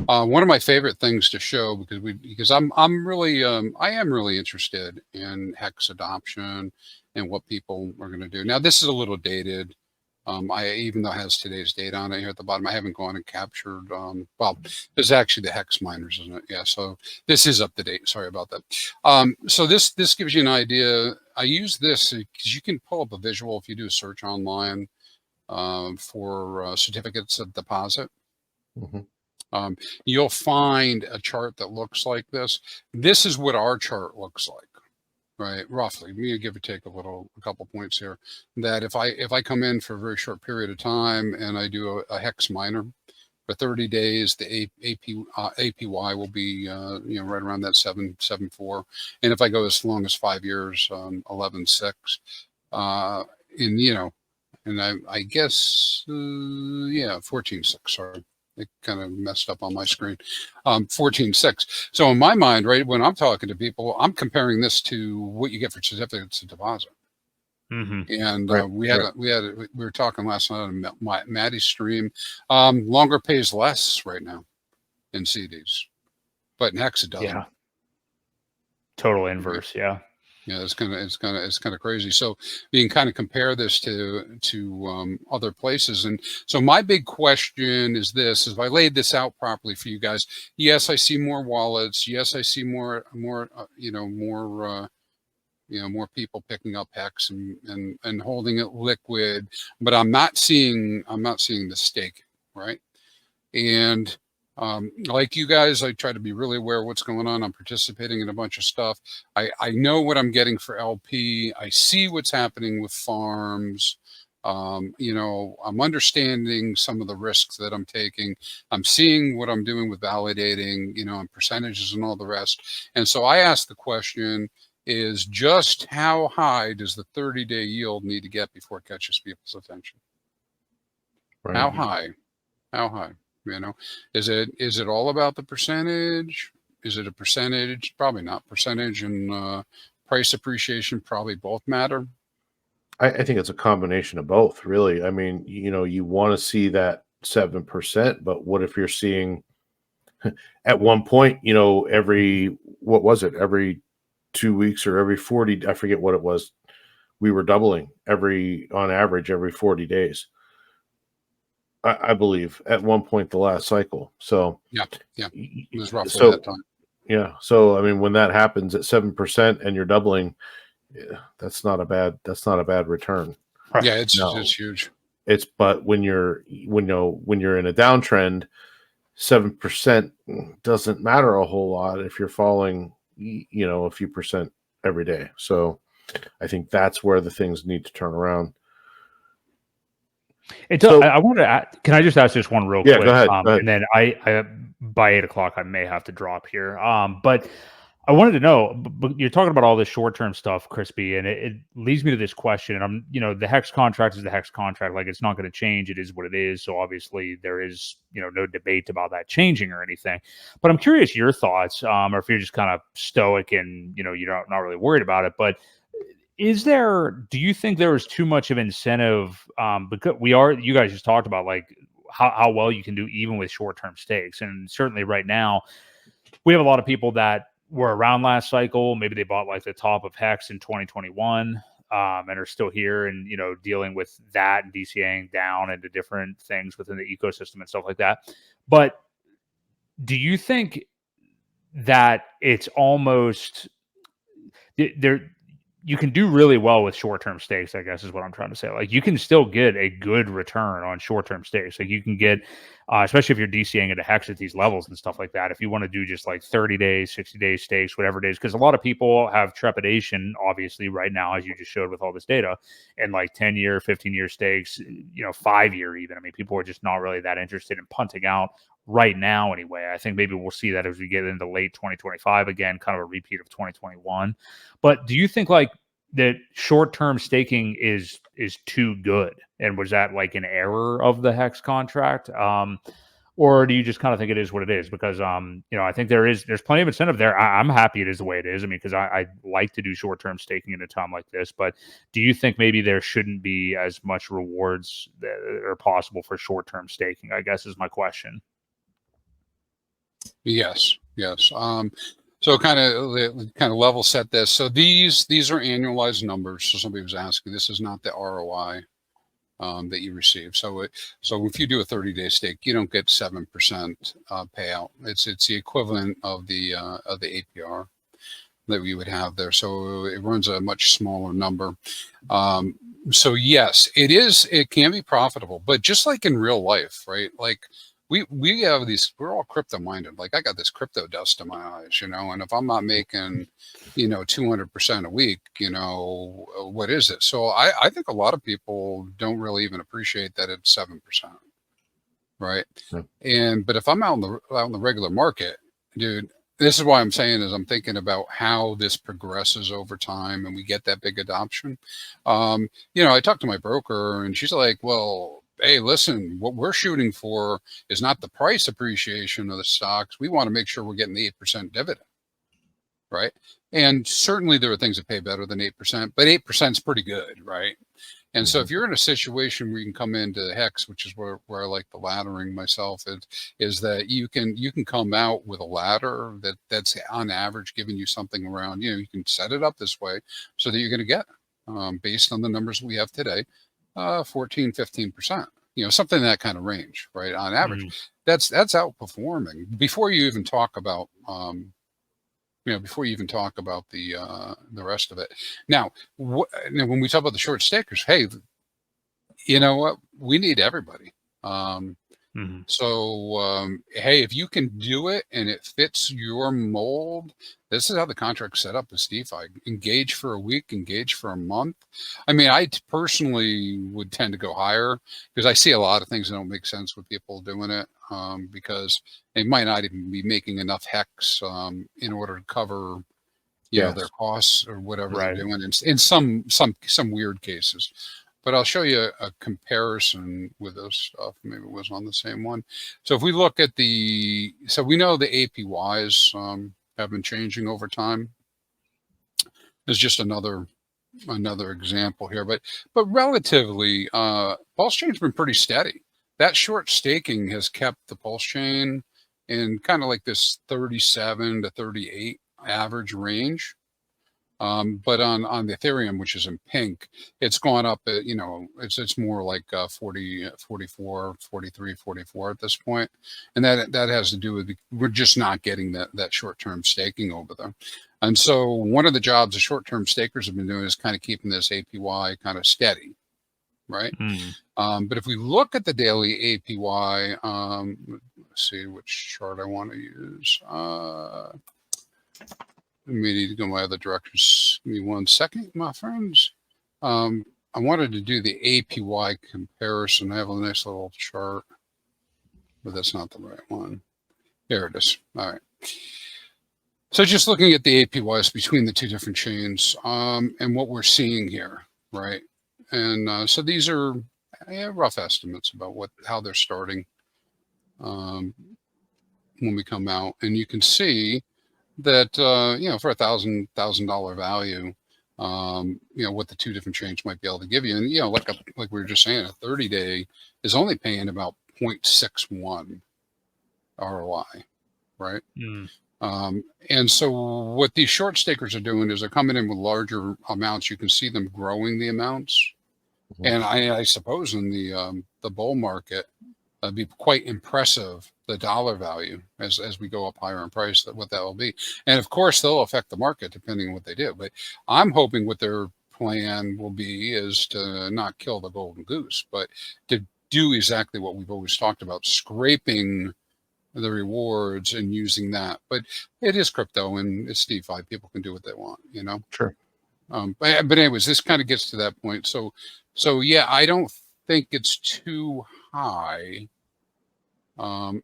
One of my favorite things to show, because I'm really I am really interested in hex adoption and what people are going to do. Now this is a little dated. Even though it has today's date on it here at the bottom, I haven't gone and captured. Well, this is actually the hex miners, isn't it? Yeah. So this is up to date. Sorry about that. So this gives you an idea. I use this because you can pull up a visual if you do a search online for certificates of deposit. Mm-hmm. You'll find a chart that looks like this. This is what our chart looks like, right? Roughly, me give or take a couple points here. That if I come in for a very short period of time and I do a hex miner for 30 days, the APY will be right around that 7.74, and if I go as long as 5 years, 11.6, and I guess yeah, 14.6. Sorry. It kind of messed up on my screen. 14.6. So in my mind, right, when I'm talking to people, I'm comparing this to what you get for certificates of deposit. Mm-hmm. And Right. we were talking last night on Maddie's stream. Longer pays less right now in CDs, but in Hex it doesn't. Yeah. Total inverse. Yeah. Yeah, it's kind of crazy. So you can kind of compare this to other places. And so my big question is this: is if I laid this out properly for you guys, yes, I see more wallets. Yes, I see more more people picking up Hex and holding it liquid, but I'm not seeing the staking, right? And like you guys, I try to be really aware of what's going on. I'm participating in a bunch of stuff. I know what I'm getting for LP. I see what's happening with farms. I'm understanding some of the risks that I'm taking. I'm seeing what I'm doing with validating, and percentages and all the rest. And so I asked the question, is just how high does the 30-day yield need to get before it catches people's attention? Right. How high? How high? Is it all about the percentage? Is it a percentage? Probably not. Percentage and price appreciation probably both matter. I think it's a combination of both, really. I mean, you want to see that 7%, but what if you're seeing at one point, every 2 weeks or every 40, I forget what it was, we were doubling on average every 40 days. I believe at one point the last cycle. So yeah, it was roughly that time. Yeah. So I mean, when that happens at 7% and you're doubling, that's not a bad return. Yeah, it's huge. But when you're in a downtrend, 7% doesn't matter a whole lot if you're falling, a few percent every day. So I think that's where the things need to turn around. I wanted to can I just ask just one real quick? Go ahead. And then I by 8 o'clock I may have to drop here. But I wanted to know, but you're talking about all this short-term stuff, Crispy, and it leads me to this question. And the Hex contract is the Hex contract. Like, it's not going to change. It is what it is. So obviously there is, no debate about that changing or anything. But I'm curious your thoughts, or if you're just kind of stoic and, you're not really worried about it. But do you think there is too much of incentive? Because you guys just talked about like how well you can do even with short-term stakes. And certainly right now we have a lot of people that were around last cycle. Maybe they bought like the top of Hex in 2021 and are still here and, dealing with that and DCAing down into different things within the ecosystem and stuff like that. But do you think that it's almost there? You can do really well with short-term stakes, I guess is what I'm trying to say. Like, you can still get a good return on short-term stakes. Like, you can get, especially if you're DCing into Hex at these levels and stuff like that. If you want to do just like 30 days, 60 days stakes, whatever it is, because a lot of people have trepidation, obviously, right now, as you just showed with all this data, and like 10-year, 15-year stakes, 5-year even. I mean, people are just not really that interested in punting out right now anyway. I think maybe we'll see that as we get into late 2025 again, kind of a repeat of 2021. But do you think like that short-term staking is too good? And was that like an error of the Hex contract? Or do you just kind of think it is what it is? Because I think there's plenty of incentive there. I'm happy it is the way it is. I mean, because I like to do short-term staking at a time like this. But do you think maybe there shouldn't be as much rewards that are possible for short-term staking? I guess is my question. Yes, yes. So kind of level set this. So these are annualized numbers. So somebody was asking, this is not the ROI that you receive. So so if you do a 30-day stake, you don't get 7% payout. It's the equivalent of the APR that we would have there. So it runs a much smaller number. So yes, it can be profitable, but just like in real life, right? Like we have these, we're all crypto minded. Like I got this crypto dust in my eyes, and if I'm not making, 200% a week, what is it? So I think a lot of people don't really even appreciate that it's 7%. Right. Yeah. But if I'm out in the regular market, dude, this is why I'm saying is I'm thinking about how this progresses over time and we get that big adoption. I talked to my broker and she's like, well, hey, listen, what we're shooting for is not the price appreciation of the stocks. We want to make sure we're getting the 8% dividend. Right. And certainly there are things that pay better than 8%, but 8% is pretty good. Right. And so if you're in a situation where you can come into HEX, which is where I like the laddering myself, is that you can come out with a ladder that's on average giving you something around, you can set it up this way so that you're going to get, based on the numbers we have today, 14, 15%, something in that kind of range, right? On average, that's outperforming before you even talk about, before you even talk about the rest of it. Now, when we talk about the short stakers, hey, you know what? We need everybody. So, hey, if you can do it and it fits your mold, this is how the contract's set up with DeFi. Engage for a week, engage for a month. I mean, I personally would tend to go higher because I see a lot of things that don't make sense with people doing it, because they might not even be making enough HEX in order to cover, their costs or whatever they're doing in some weird cases. But I'll show you a comparison with this stuff. Maybe it was on the same one. So if we look at so we know the APYs have been changing over time. There's just another example here, but relatively, Pulse Chain's been pretty steady. That short staking has kept the Pulse Chain in kind of like this 37 to 38 average range. But on the Ethereum, which is in pink, it's gone up, it's more like 40, 44, 43, 44 at this point. And that has to do with, we're just not getting that short-term staking over there. And so one of the jobs the short-term stakers have been doing is kind of keeping this APY kind of steady, right? But if we look at the daily APY, let's see which chart I want to use. I may need to go my other directions. Give me 1 second, my friends. I wanted to do the APY comparison. I have a nice little chart, but that's not the right one. There it is. All right. So just looking at the APYs between the two different chains, and what we're seeing here, right? And so these are rough estimates about how they're starting when we come out, and you can see that for $1,000 value, what the two different chains might be able to give you, and like we were just saying, a 30-day is only paying about 0.61 ROI, right? And so what these short stakers are doing is they're coming in with larger amounts. You can see them growing the amounts, and I suppose in the bull market, it'd be quite impressive, the dollar value as we go up higher in price, what that will be. And of course they'll affect the market depending on what they do, but I'm hoping what their plan will be is to not kill the golden goose, but to do exactly what we've always talked about, scraping the rewards and using that. But it is crypto and it's DeFi, people can do what they want, Sure. But anyways, this kind of gets to that point. So yeah, I don't think it's too high.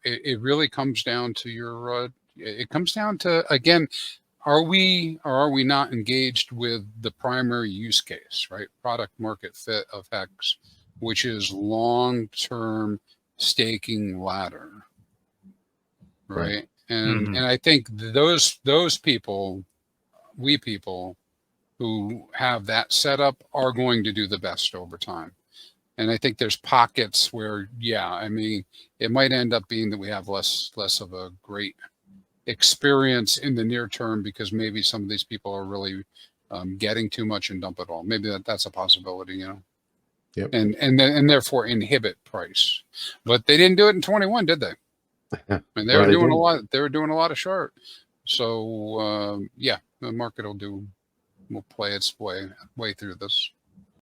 It really comes down to it comes down to, again, are we or are we not engaged with the primary use case, right? Product market fit of HEX, which is long-term staking ladder, right? And I think those people, people who have that setup are going to do the best over time. And I think there's pockets where, it might end up being that we have less of a great experience in the near term, because maybe some of these people are really getting too much and dump it all. Maybe that's a possibility, you know. Yep. And therefore inhibit price. But they didn't do it in 21, did they? I mean, they No, were they doing a didn't. lot. They were doing a lot of short. So yeah, the market will play its way through this.